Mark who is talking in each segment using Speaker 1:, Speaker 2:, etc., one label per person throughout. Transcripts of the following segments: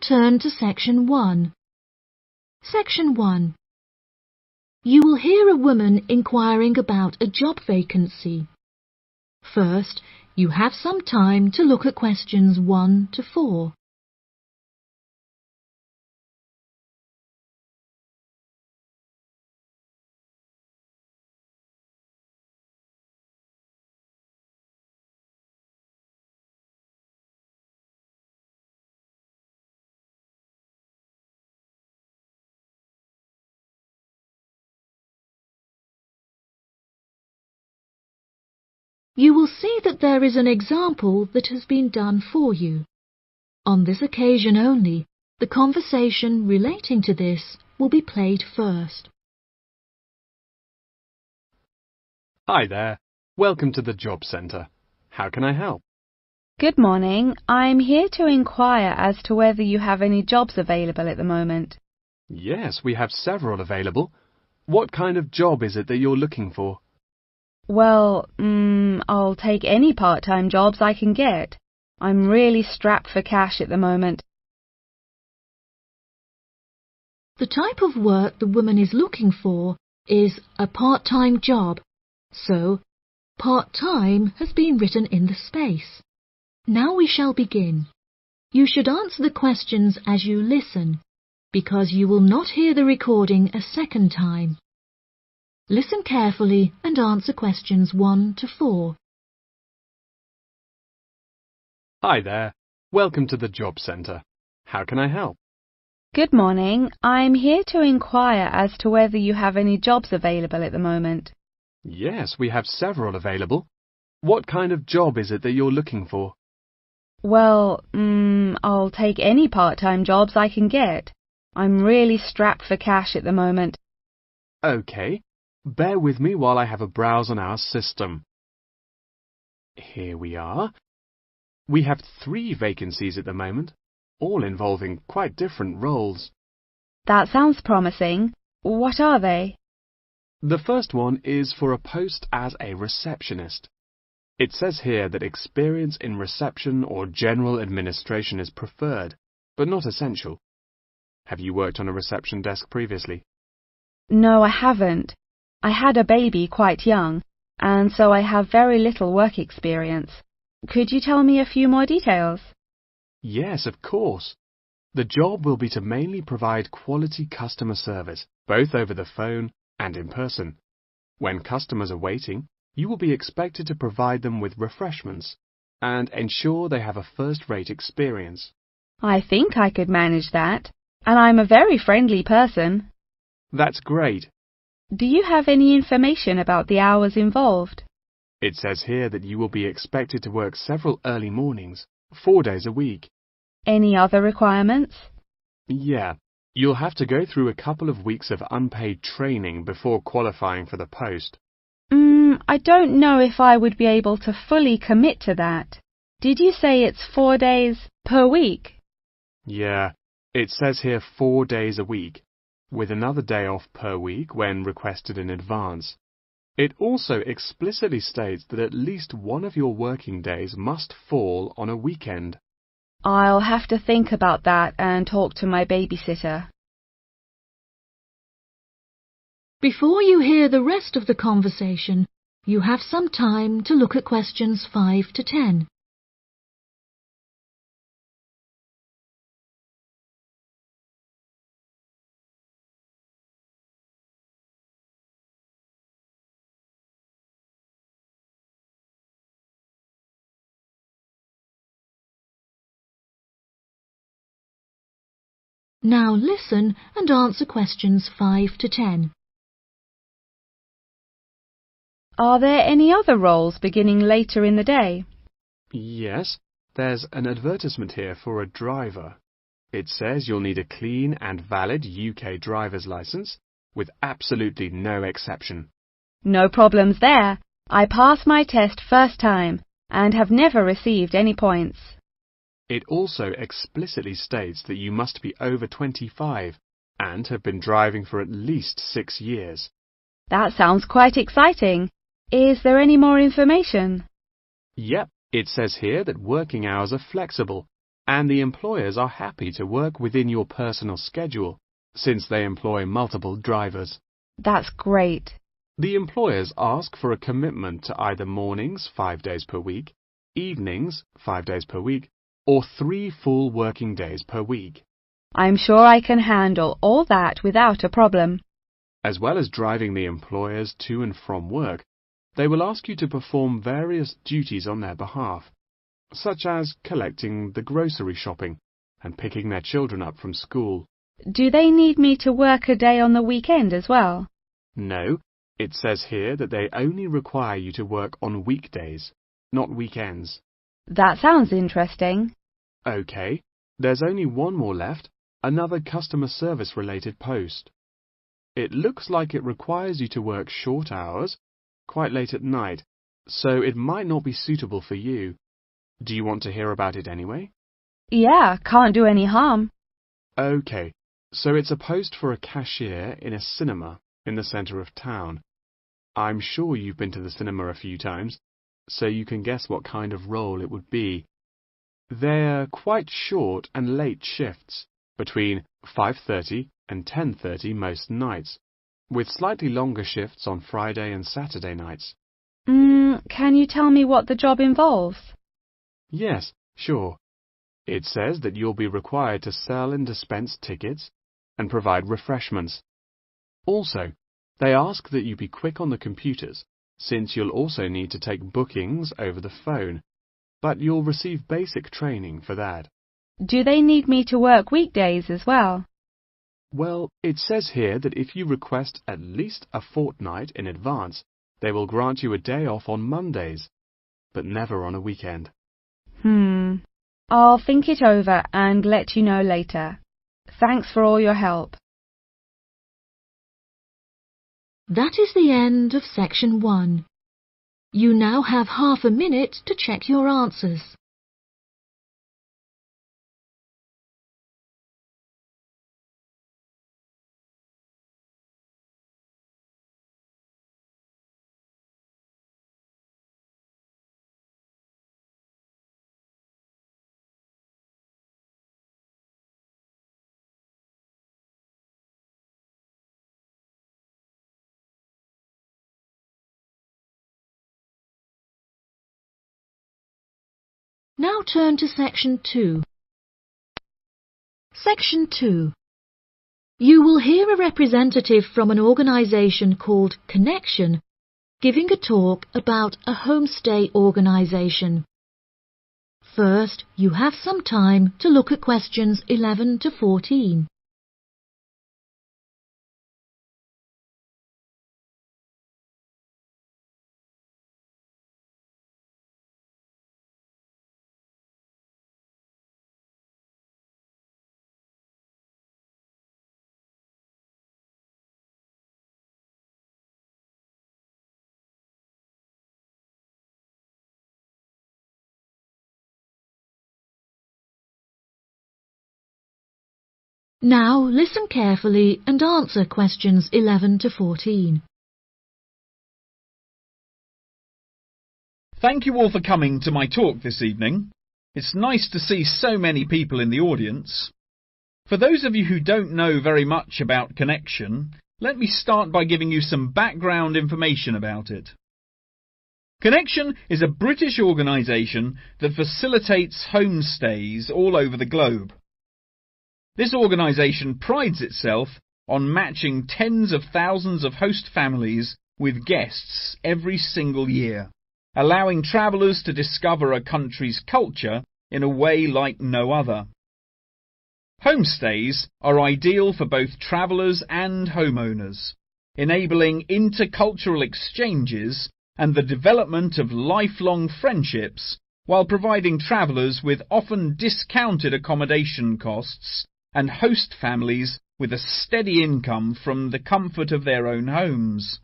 Speaker 1: turn to Section 1. Section 1. You will hear a woman inquiring about a job vacancy. First, you have some time to look at questions 1 to 4. You will see that there is an example that has been done for you. On this occasion only, the conversation relating to this will be played first.
Speaker 2: Hi there. Welcome to the Job Centre. How can I help?
Speaker 3: Good morning. I'm here to inquire as to whether you have any jobs available at the moment.
Speaker 2: Yes, we have several available. What kind of job is it that you're looking for?
Speaker 3: Well, I'll take any part-time jobs I can get. I'm really strapped for cash at the moment.
Speaker 1: The type of work the woman is looking for is a part-time job, so part-time has been written in the space. Now we shall begin. You should answer the questions as you listen, because you will not hear the recording a second time. Listen carefully and answer questions 1 to 4.
Speaker 2: Hi there. Welcome to the Job Centre. How can I help?
Speaker 3: Good morning. I'm here to inquire as to whether you have any jobs available at the moment.
Speaker 2: Yes, we have several available. What kind of job is it that you're looking for?
Speaker 3: Well, I'll take any part-time jobs I can get. I'm really strapped for cash at the moment.
Speaker 2: OK. Bear with me while I have a browse on our system. Here we are. We have 3 vacancies at the moment, all involving quite different roles.
Speaker 3: That sounds promising. What are they?
Speaker 2: The first one is for a post as a receptionist. It says here that experience in reception or general administration is preferred, but not essential. Have you worked on a reception desk previously?
Speaker 3: No, I haven't. I had a baby quite young, and so I have very little work experience. Could you tell me a few more details?
Speaker 2: Yes, of course. The job will be to mainly provide quality customer service, both over the phone and in person. When customers are waiting, you will be expected to provide them with refreshments and ensure they have a first-rate experience.
Speaker 3: I think I could manage that, and I'm a very friendly person.
Speaker 2: That's great.
Speaker 3: Do you have any information about the hours involved?
Speaker 2: It says here that you will be expected to work several early mornings, 4 days a week.
Speaker 3: Any other requirements?
Speaker 2: Yeah, you'll have to go through a couple of weeks of unpaid training before qualifying for the post.
Speaker 3: I don't know if I would be able to fully commit to that. Did you say it's 4 days per week?
Speaker 2: Yeah, it says here 4 days a week, with another day off per week when requested in advance. It also explicitly states that at least one of your working days must fall on a weekend.
Speaker 3: I'll have to think about that and talk to my babysitter.
Speaker 1: Before you hear the rest of the conversation, you have some time to look at questions 5 to 10. Now listen and answer questions 5 to 10.
Speaker 3: Are there any other roles beginning later in the day?
Speaker 2: Yes, there's an advertisement here for a driver. It says you'll need a clean and valid UK driver's licence, with absolutely no exception.
Speaker 3: No problems there. I passed my test first time and have never received any points.
Speaker 2: It also explicitly states that you must be over 25 and have been driving for at least 6 years.
Speaker 3: That sounds quite exciting. Is there any more information?
Speaker 2: Yep, it says here that working hours are flexible and the employers are happy to work within your personal schedule since they employ multiple drivers.
Speaker 3: That's great.
Speaker 2: The employers ask for a commitment to either mornings 5 days per week, evenings 5 days per week, or 3 full working days per week.
Speaker 3: I'm sure I can handle all that without a problem.
Speaker 2: As well as driving the employers to and from work, they will ask you to perform various duties on their behalf, such as collecting the grocery shopping and picking their children up from school.
Speaker 3: Do they need me to work a day on the weekend as well?
Speaker 2: No, it says here that they only require you to work on weekdays, not weekends.
Speaker 3: That sounds interesting.
Speaker 2: OK, there's only one more left, another customer service related post. It looks like it requires you to work short hours, quite late at night, so it might not be suitable for you. Do you want to hear about it anyway?
Speaker 3: Yeah, can't do any harm.
Speaker 2: OK, so it's a post for a cashier in a cinema in the centre of town. I'm sure you've been to the cinema a few times, so you can guess what kind of role it would be. They're quite short and late shifts, between 5:30 and 10:30 most nights, with slightly longer shifts on Friday and Saturday nights.
Speaker 3: Can you tell me what the job involves?
Speaker 2: Yes, sure. It says that you'll be required to sell and dispense tickets and provide refreshments. Also, they ask that you be quick on the computers, since you'll also need to take bookings over the phone, but you'll receive basic training for that.
Speaker 3: Do they need me to work weekdays as well?
Speaker 2: Well, it says here that if you request at least a fortnight in advance, they will grant you a day off on Mondays, but never on a weekend.
Speaker 3: I'll think it over and let you know later. Thanks for all your help.
Speaker 1: That is the end of section 1. You now have half a minute to check your answers. Now turn to section 2. Section 2. You will hear a representative from an organisation called Connection giving a talk about a homestay organisation. First, you have some time to look at questions 11 to 14. Now listen carefully and answer questions 11 to 14.
Speaker 4: Thank you all for coming to my talk this evening. It's nice to see so many people in the audience. For those of you who don't know very much about Connection, let me start by giving you some background information about it. Connection is a British organisation that facilitates homestays all over the globe. This organisation prides itself on matching tens of thousands of host families with guests every single year, allowing travellers to discover a country's culture in a way like no other. Homestays are ideal for both travellers and homeowners, enabling intercultural exchanges and the development of lifelong friendships while providing travellers with often discounted accommodation costs and host families with a steady income from the comfort of their own homes.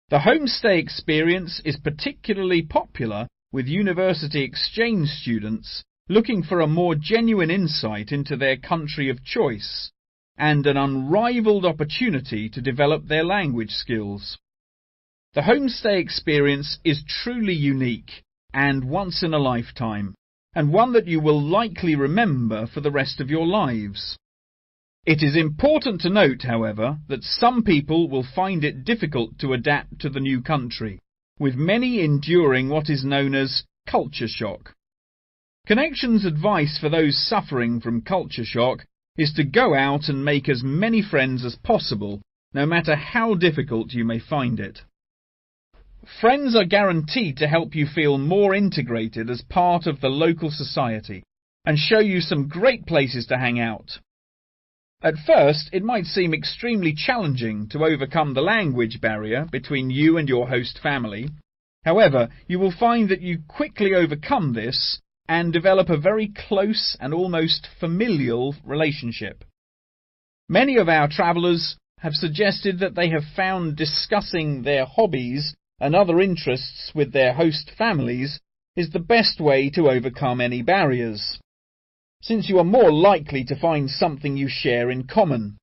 Speaker 4: The homestay experience is particularly popular with university exchange students looking for a more genuine insight into their country of choice and an unrivaled opportunity to develop their language skills. The homestay experience is truly unique and once in a lifetime, and one that you will likely remember for the rest of your lives. It is important to note, however, that some people will find it difficult to adapt to the new country, with many enduring what is known as culture shock. Connection's advice for those suffering from culture shock is to go out and make as many friends as possible, no matter how difficult you may find it. Friends are guaranteed to help you feel more integrated as part of the local society and show you some great places to hang out. At first, it might seem extremely challenging to overcome the language barrier between you and your host family. However, you will find that you quickly overcome this and develop a very close and almost familial relationship. Many of our travellers have suggested that they have found discussing their hobbies and other interests with their host families is the best way to overcome any barriers, since you are more likely to find something you share in common.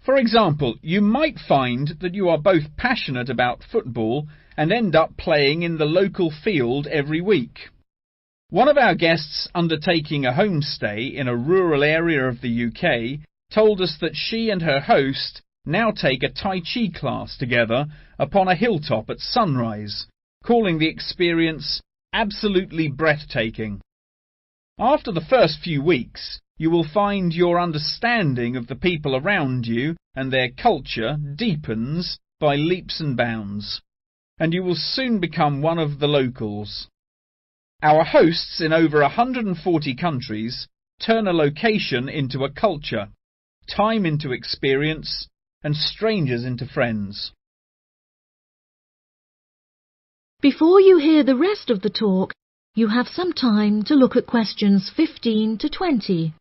Speaker 4: For example, you might find that you are both passionate about football and end up playing in the local field every week. One of our guests undertaking a homestay in a rural area of the UK told us that she and her host now take a Tai Chi class together upon a hilltop at sunrise, calling the experience absolutely breathtaking. After the first few weeks, you will find your understanding of the people around you and their culture deepens by leaps and bounds, and you will soon become one of the locals. Our hosts in over 140 countries turn a location into a culture, time into experience, and strangers into friends.
Speaker 1: Before you hear the rest of the talk, you have some time to look at questions 15 to 20.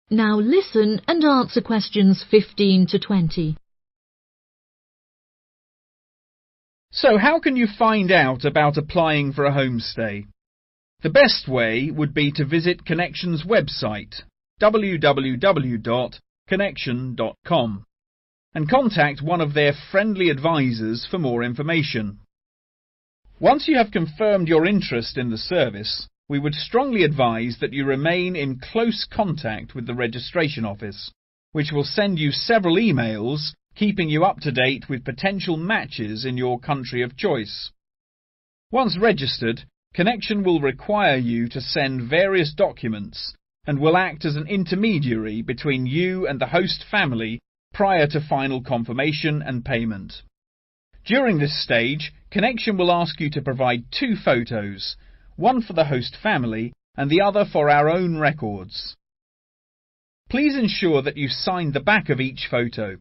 Speaker 1: Now listen and answer questions 15 to 20.
Speaker 4: So how can you find out about applying for a homestay? The best way would be to visit Connection's website, www.connection.com, and contact one of their friendly advisors for more information. Once you have confirmed your interest in the service, we would strongly advise that you remain in close contact with the registration office, which will send you several emails keeping you up to date with potential matches in your country of choice. Once registered, Connection will require you to send various documents and will act as an intermediary between you and the host family prior to final confirmation and payment. During this stage, Connection will ask you to provide 2 photos, one for the host family and the other for our own records. Please ensure that you sign the back of each photo.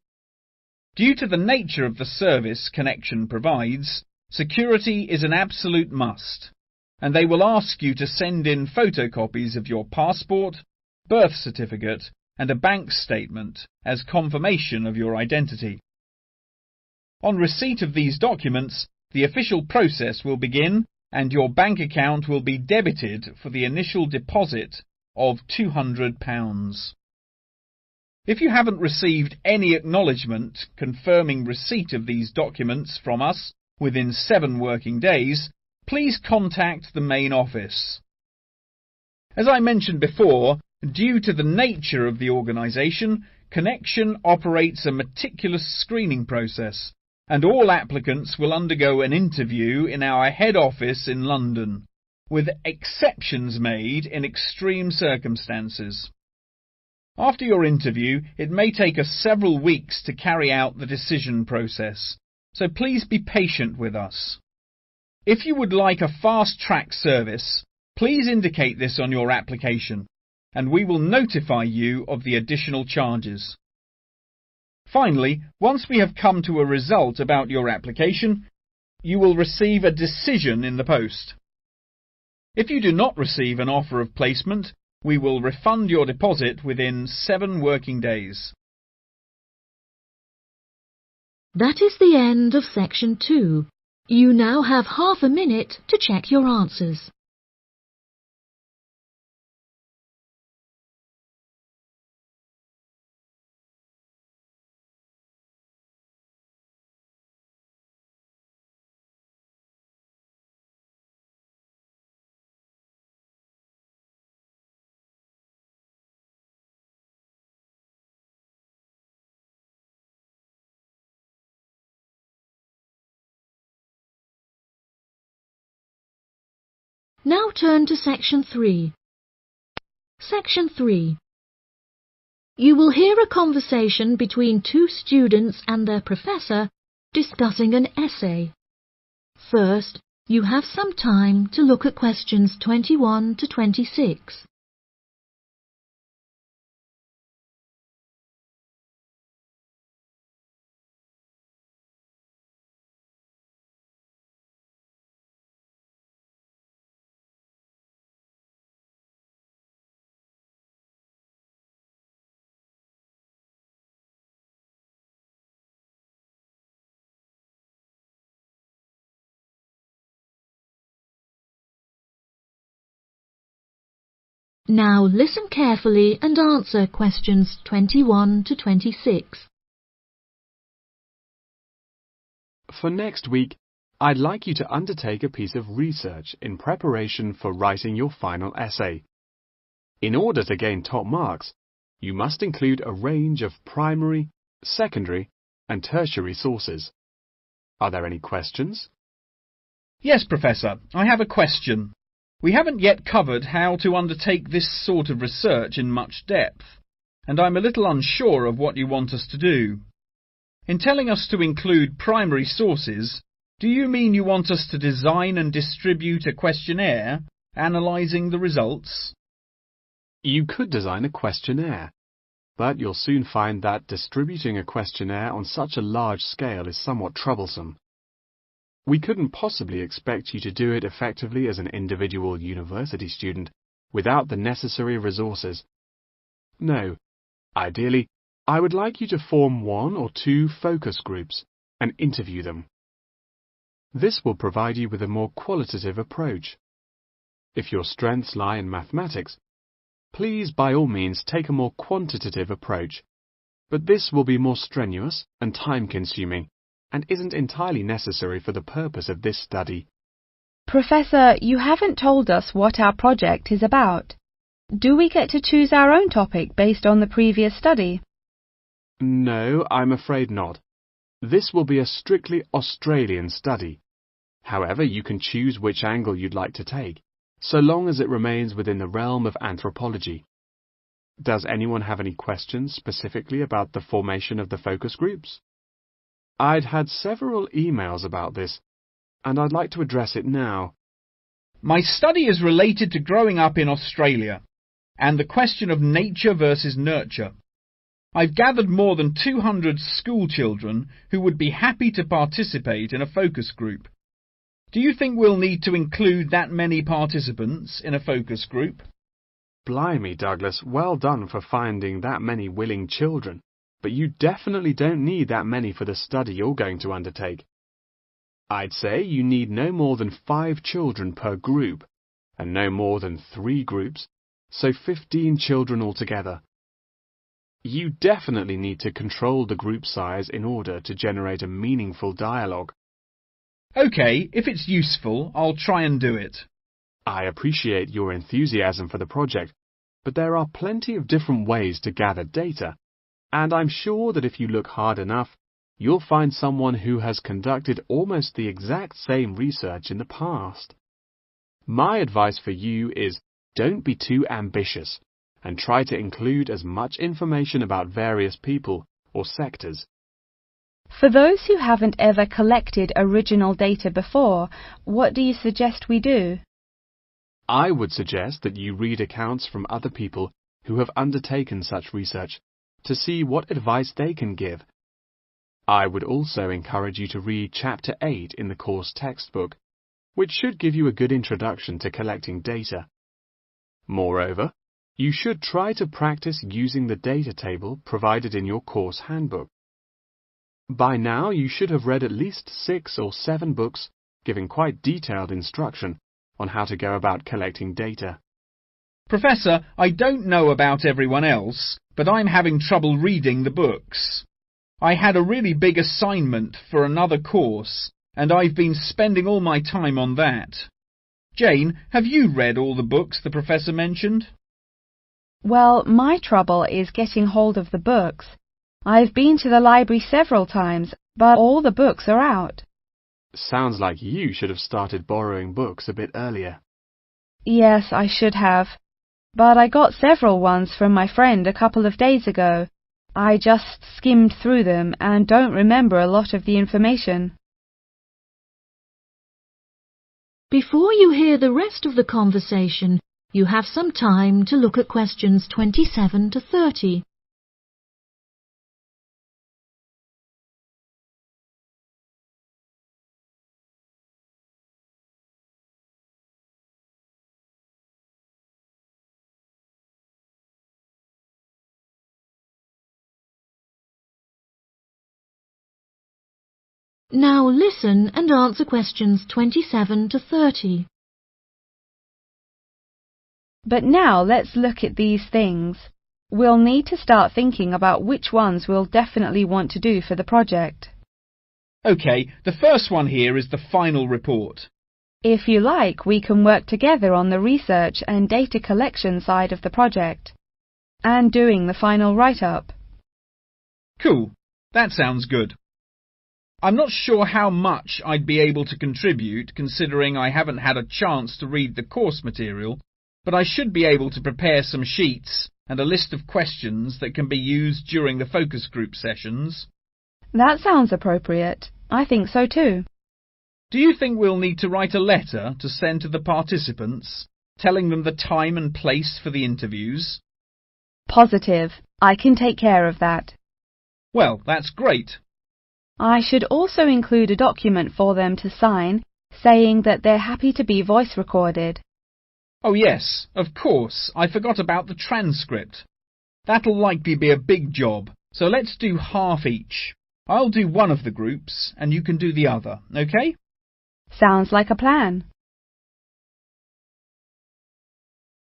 Speaker 4: Due to the nature of the service Connection provides, security is an absolute must, and they will ask you to send in photocopies of your passport, birth certificate, and a bank statement as confirmation of your identity. On receipt of these documents, the official process will begin and your bank account will be debited for the initial deposit of £200. If you haven't received any acknowledgement confirming receipt of these documents from us within 7 working days, please contact the main office. As I mentioned before, due to the nature of the organisation, Connection operates a meticulous screening process, and all applicants will undergo an interview in our head office in London, with exceptions made in extreme circumstances. After your interview, it may take us several weeks to carry out the decision process, so please be patient with us. If you would like a fast-track service, please indicate this on your application, and we will notify you of the additional charges. Finally, once we have come to a result about your application, you will receive a decision in the post. If you do not receive an offer of placement, we will refund your deposit within 7 working days.
Speaker 1: That is the end of section 2. You now have half a minute to check your answers. Now turn to Section 3. Section 3. You will hear a conversation between two students and their professor discussing an essay. First, you have some time to look at questions 21 to 26. Now listen carefully and answer questions 21 to 26.
Speaker 2: For next week, I'd like you to undertake a piece of research in preparation for writing your final essay. In order to gain top marks, you must include a range of primary, secondary, and tertiary sources. Are there any questions?
Speaker 4: Yes, Professor, I have a question. We haven't yet covered how to undertake this sort of research in much depth, and I'm a little unsure of what you want us to do. In telling us to include primary sources, do you mean you want us to design and distribute a questionnaire, analysing the results?
Speaker 2: You could design a questionnaire, but you'll soon find that distributing a questionnaire on such a large scale is somewhat troublesome. We couldn't possibly expect you to do it effectively as an individual university student without the necessary resources. No, ideally, I would like you to form 1 or 2 focus groups and interview them. This will provide you with a more qualitative approach. If your strengths lie in mathematics, please by all means take a more quantitative approach, but this will be more strenuous and time-consuming, and isn't entirely necessary for the purpose of this study.
Speaker 3: Professor, you haven't told us what our project is about. Do we get to choose our own topic based on the previous study?
Speaker 2: No, I'm afraid not. This will be a strictly Australian study. However, you can choose which angle you'd like to take, so long as it remains within the realm of anthropology. Does anyone have any questions specifically about the formation of the focus groups? I'd had several emails about this, and I'd like to address it now.
Speaker 4: My study is related to growing up in Australia, and the question of nature versus nurture. I've gathered more than 200 school children who would be happy to participate in a focus group. Do you think we'll need to include that many participants in a focus group?
Speaker 2: Blimey, Douglas, well done for finding that many willing children. But you definitely don't need that many for the study you're going to undertake. I'd say you need no more than 5 children per group, and no more than 3 groups, so 15 children altogether. You definitely need to control the group size in order to generate a meaningful dialogue.
Speaker 4: OK, if it's useful, I'll try and do it.
Speaker 2: I appreciate your enthusiasm for the project, but there are plenty of different ways to gather data. And I'm sure that if you look hard enough, you'll find someone who has conducted almost the exact same research in the past. My advice for you is don't be too ambitious and try to include as much information about various people or sectors.
Speaker 3: For those who haven't ever collected original data before, what do you suggest we do?
Speaker 2: I would suggest that you read accounts from other people who have undertaken such research to see what advice they can give. I would also encourage you to read Chapter 8 in the course textbook, which should give you a good introduction to collecting data. Moreover, you should try to practice using the data table provided in your course handbook. By now, you should have read at least 6 or 7 books giving quite detailed instruction on how to go about collecting data.
Speaker 4: Professor, I don't know about everyone else, but I'm having trouble reading the books. I had a really big assignment for another course, and I've been spending all my time on that. Jane, have you read all the books the professor mentioned?
Speaker 3: Well, my trouble is getting hold of the books. I've been to the library several times, but all the books are out.
Speaker 2: Sounds like you should have started borrowing books a bit earlier.
Speaker 3: Yes, I should have. But I got several ones from my friend a couple of days ago. I just skimmed through them and don't remember a lot of the information.
Speaker 1: Before you hear the rest of the conversation, you have some time to look at questions 27 to 30. Now listen and answer questions 27 to 30.
Speaker 3: But now let's look at these things. We'll need to start thinking about which ones we'll definitely want to do for the project.
Speaker 4: OK, the first one here is the final report.
Speaker 3: If you like, we can work together on the research and data collection side of the project, and doing the final write-up.
Speaker 4: Cool, that sounds good. I'm not sure how much I'd be able to contribute, considering I haven't had a chance to read the course material, but I should be able to prepare some sheets and a list of questions that can be used during the focus group sessions.
Speaker 3: That sounds appropriate. I think so too.
Speaker 4: Do you think we'll need to write a letter to send to the participants, telling them the time and place for the interviews?
Speaker 3: Positive. I can take care of that.
Speaker 4: Well, that's great.
Speaker 3: I should also include a document for them to sign, saying that they're happy to be voice recorded.
Speaker 4: Oh yes, of course, I forgot about the transcript. That'll likely be a big job, so let's do half each. I'll do one of the groups, and you can do the other, OK?
Speaker 3: Sounds like a plan.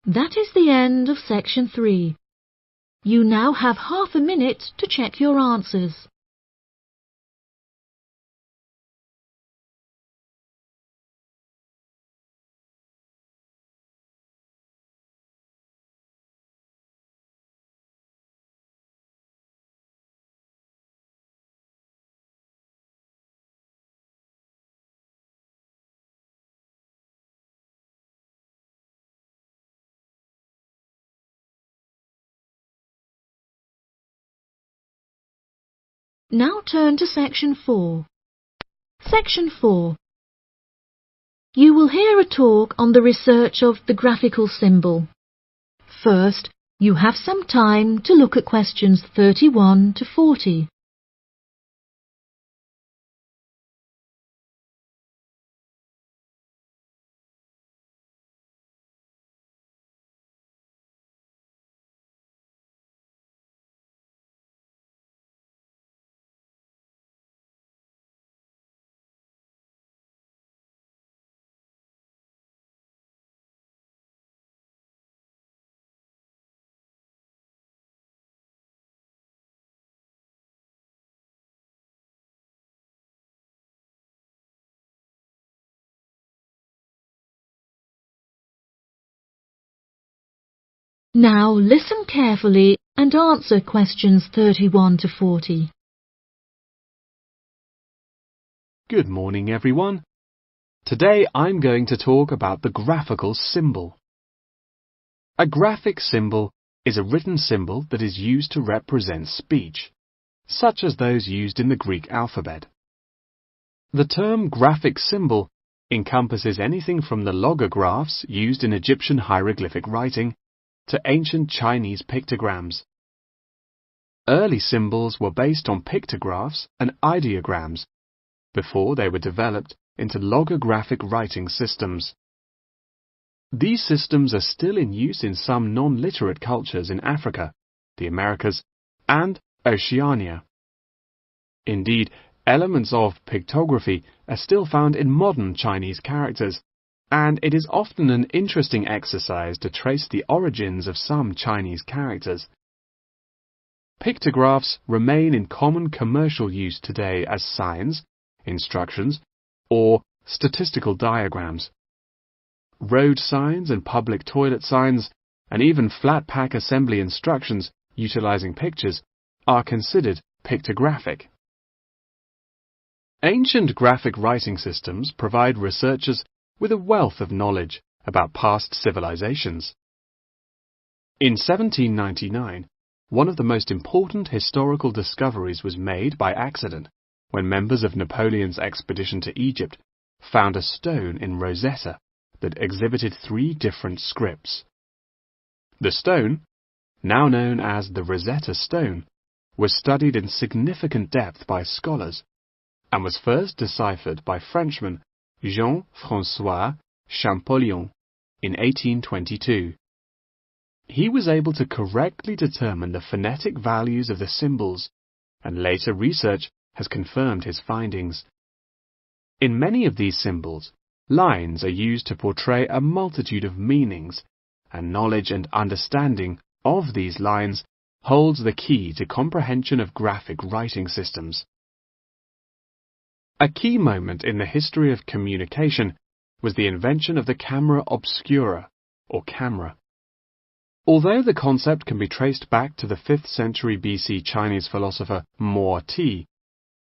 Speaker 1: That is the end of section 3. You now have half a minute to check your answers. Now turn to section 4. Section 4. You will hear a talk on the research of the graphical symbol. First, you have some time to look at questions 31 to 40. Now listen carefully and answer questions 31 to 40.
Speaker 2: Good morning, everyone. Today I'm going to talk about the graphical symbol. A graphic symbol is a written symbol that is used to represent speech, such as those used in the Greek alphabet. The term graphic symbol encompasses anything from the logographs used in Egyptian hieroglyphic writing to ancient Chinese pictograms. Early symbols were based on pictographs and ideograms before they were developed into logographic writing systems. These systems are still in use in some non-literate cultures in Africa, the Americas, and Oceania. Indeed, Elements of pictography are still found in modern Chinese characters, and it is often an interesting exercise to trace the origins of some Chinese characters. Pictographs remain in common commercial use today as signs, instructions, or statistical diagrams. Road signs and public toilet signs, and even flat pack assembly instructions utilizing pictures, are considered pictographic. Ancient graphic writing systems provide researchers with a wealth of knowledge about past civilizations. In 1799, one of the most important historical discoveries was made by accident when members of Napoleon's expedition to Egypt found a stone in Rosetta that exhibited 3 different scripts. The stone, now known as the Rosetta Stone, was studied in significant depth by scholars and was first deciphered by Frenchman Jean-François Champollion in 1822. He was able to correctly determine the phonetic values of the symbols, and later research has confirmed his findings. In many of these symbols, lines are used to portray a multitude of meanings, and knowledge and understanding of these lines holds the key to comprehension of graphic writing systems. A key moment in the history of communication was the invention of the camera obscura, or camera. Although the concept can be traced back to the 5th century BC Chinese philosopher Mo Ti,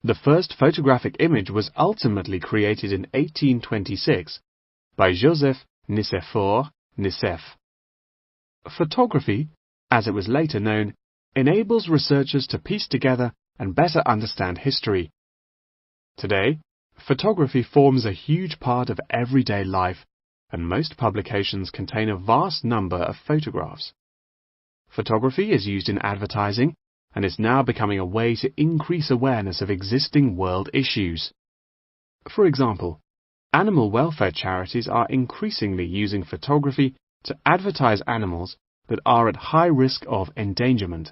Speaker 2: the first photographic image was ultimately created in 1826 by Joseph Nicéphore Nicéph. Photography, as it was later known, enables researchers to piece together and better understand history. Today, photography forms a huge part of everyday life, and most publications contain a vast number of photographs. Photography is used in advertising and is now becoming a way to increase awareness of existing world issues. For example, animal welfare charities are increasingly using photography to advertise animals that are at high risk of endangerment.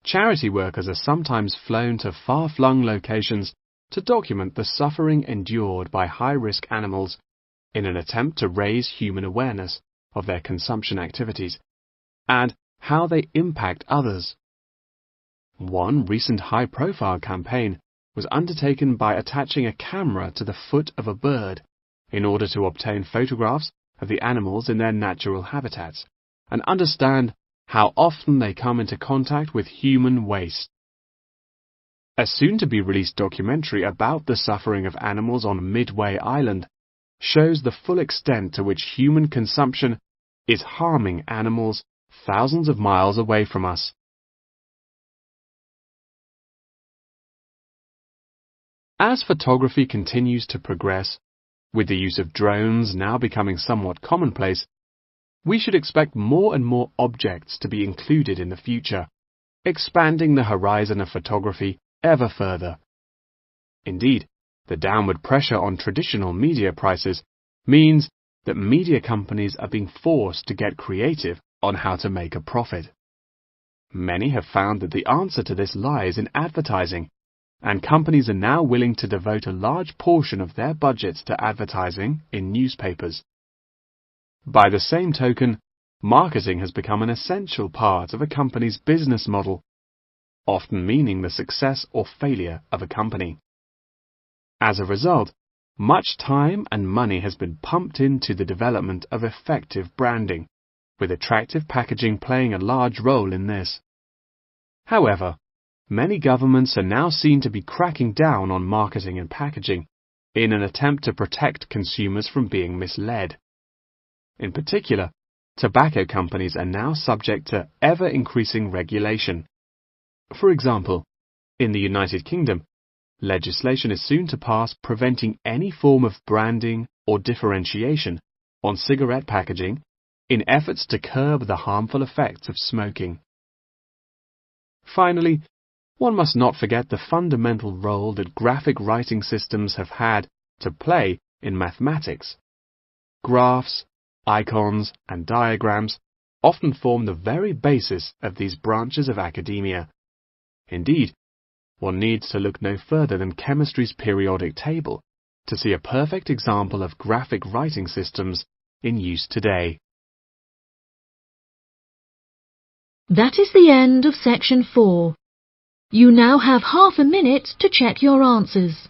Speaker 2: Charity workers are sometimes flown to far-flung locations to document the suffering endured by high-risk animals in an attempt to raise human awareness of their consumption activities and how they impact others. One recent high-profile campaign was undertaken by attaching a camera to the foot of a bird in order to obtain photographs of the animals in their natural habitats and understand how often they come into contact with human waste. A soon-to-be-released documentary about the suffering of animals on Midway Island shows the full extent to which human consumption is harming animals thousands of miles away from us. As photography continues to progress, with the use of drones now becoming somewhat commonplace, we should expect more and more objects to be included in the future, expanding the horizon of photography ever further. Indeed, the downward pressure on traditional media prices means that media companies are being forced to get creative on how to make a profit. Many have found that the answer to this lies in advertising, and companies are now willing to devote a large portion of their budgets to advertising in newspapers. By the same token, marketing has become an essential part of a company's business model, often meaning the success or failure of a company. As a result, much time and money has been pumped into the development of effective branding, with attractive packaging playing a large role in this. However, many governments are now seen to be cracking down on marketing and packaging in an attempt to protect consumers from being misled. In particular, tobacco companies are now subject to ever-increasing regulation. For example, in the United Kingdom, legislation is soon to pass preventing any form of branding or differentiation on cigarette packaging in efforts to curb the harmful effects of smoking. Finally, one must not forget the fundamental role that graphic writing systems have had to play in mathematics. Graphs, icons, and diagrams often form the very basis of these branches of academia. Indeed, one needs to look no further than chemistry's periodic table to see a perfect example of graphic writing systems in use today.
Speaker 1: That is the end of section 4. You now have half a minute to check your answers.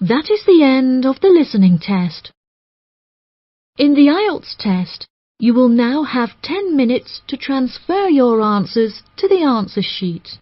Speaker 1: That is the end of the listening test. In the IELTS test, you will now have 10 minutes to transfer your answers to the answer sheet.